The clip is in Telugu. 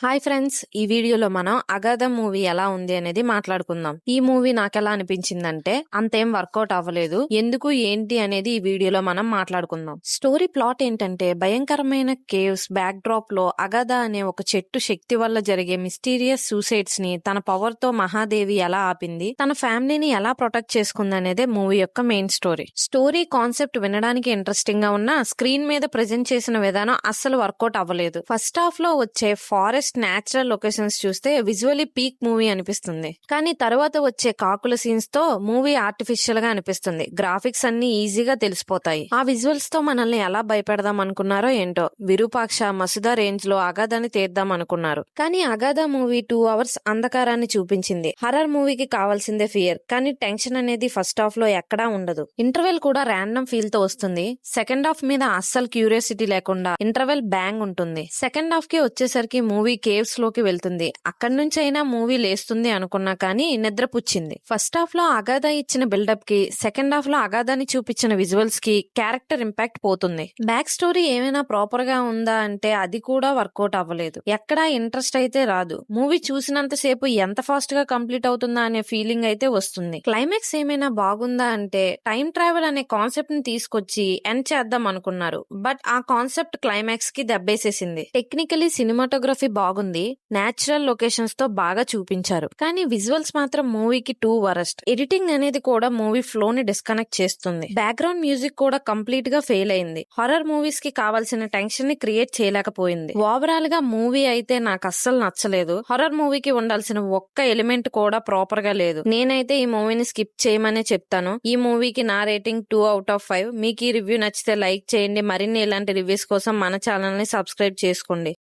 హాయ్ ఫ్రెండ్స్, ఈ వీడియోలో మనం అగాధ మూవీ ఎలా ఉంది అనేది మాట్లాడుకుందాం. ఈ మూవీ నాకెలా అనిపించిందంటే అంతేం వర్కౌట్ అవ్వలేదు. ఎందుకు ఏంటి అనేది ఈ వీడియోలో మనం మాట్లాడుకుందాం. స్టోరీ ప్లాట్ ఏంటంటే భయంకరమైన కేవ్స్ బ్యాక్ డ్రాప్ లో అగాధ అనే ఒక చెట్టు శక్తి వల్ల జరిగే మిస్టీరియస్ సూసైడ్స్ ని తన పవర్ తో మహాదేవి ఎలా ఆపింది, తన ఫ్యామిలీని ఎలా ప్రొటెక్ట్ చేసుకుంది అనేదే మూవీ యొక్క మెయిన్ స్టోరీ. స్టోరీ కాన్సెప్ట్ వినడానికి ఇంట్రెస్టింగ్ గా ఉన్నా స్క్రీన్ మీద ప్రెజెంట్ చేసిన విధానం అస్సలు వర్కౌట్ అవ్వలేదు. ఫస్ట్ హాఫ్ లో వచ్చే ఫారెస్ట్ నేచురల్ లొకేషన్స్ చూస్తే విజువల్లీ పీక్ మూవీ అనిపిస్తుంది. కానీ తర్వాత వచ్చే కాకుల సీన్స్ తో మూవీ ఆర్టిఫిషియల్ గా అనిపిస్తుంది. గ్రాఫిక్స్ అన్ని ఈజీగా తెలిసిపోతాయి. ఆ విజువల్స్ తో మనల్ని ఎలా భయపెడదాం అనుకున్నారో ఏంటో. విరూపాక్ష మసుద రేంజ్ లో అగాధాన్ని తీద్దాం అనుకున్నారు. కానీ అగాధ మూవీ 2 hours అంధకారాన్ని చూపించింది. హర్రర్ మూవీకి కావాల్సిందే ఫియర్, కానీ టెన్షన్ అనేది ఫస్ట్ హాఫ్ లో ఎక్కడా ఉండదు. ఇంటర్వెల్ కూడా ర్యాండమ్ ఫీల్ తో వస్తుంది. సెకండ్ హాఫ్ మీద అస్సలు క్యూరియాసిటీ లేకుండా ఇంటర్వెల్ బ్యాంగ్ ఉంటుంది. సెకండ్ హాఫ్ కి వచ్చేసరికి మూవీ కేవ్స్ లోకి వెళ్తుంది. అక్కడి నుంచి అయినా మూవీ లేస్తుంది అనుకున్నా కానీ నిద్ర పుచ్చింది. ఫస్ట్ హాఫ్ లో అగాధ ఇచ్చిన బిల్డప్ కి, సెకండ్ హాఫ్ లో అగాధాని చూపించిన విజువల్స్ కి క్యారెక్టర్ ఇంపాక్ట్ పోతుంది. బ్యాక్ స్టోరీ ఏమైనా ప్రాపర్ గా ఉందా అంటే అది కూడా వర్కౌట్ అవ్వలేదు. ఎక్కడా ఇంట్రెస్ట్ అయితే రాదు. మూవీ చూసినంత సేపు ఎంత ఫాస్ట్ గా కంప్లీట్ అవుతుందా అనే ఫీలింగ్ అయితే వస్తుంది. క్లైమాక్స్ ఏమైనా బాగుందా అంటే టైం ట్రావెల్ అనే కాన్సెప్ట్ ని తీసుకొచ్చి ఎండ్ చేద్దాం అనుకున్నారు. బట్ ఆ కాన్సెప్ట్ క్లైమాక్స్ కి దెబ్బేసేసింది. టెక్నికలీ సినిమాటోగ్రఫీ బాగుంది, నేచురల్ లొకేషన్స్ తో బాగా చూపించారు. కానీ విజువల్స్ మాత్రం మూవీకి టూ వరస్ట్. ఎడిటింగ్ అనేది కూడా మూవీ ఫ్లో ని డిస్కనెక్ట్ చేస్తుంది. బ్యాక్గ్రౌండ్ మ్యూజిక్ కూడా కంప్లీట్ గా ఫెయిల్ అయింది. హారర్ మూవీస్ కి కావాల్సిన టెన్షన్ ని క్రియేట్ చేయలేకపోయింది. ఓవరాల్ గా మూవీ అయితే నాకు అస్సలు నచ్చలేదు. హారర్ మూవీకి ఉండాల్సిన ఒక్క ఎలిమెంట్ కూడా ప్రాపర్ గా లేదు. నేనైతే ఈ మూవీని స్కిప్ చేయమనే చెప్తాను. ఈ మూవీకి నా రేటింగ్ 2 out of 5. మీకు ఈ రివ్యూ నచ్చితే లైక్ చేయండి. మరిన్ని ఇలాంటి రివ్యూస్ కోసం మన ఛానల్ ని సబ్స్క్రైబ్ చేసుకోండి.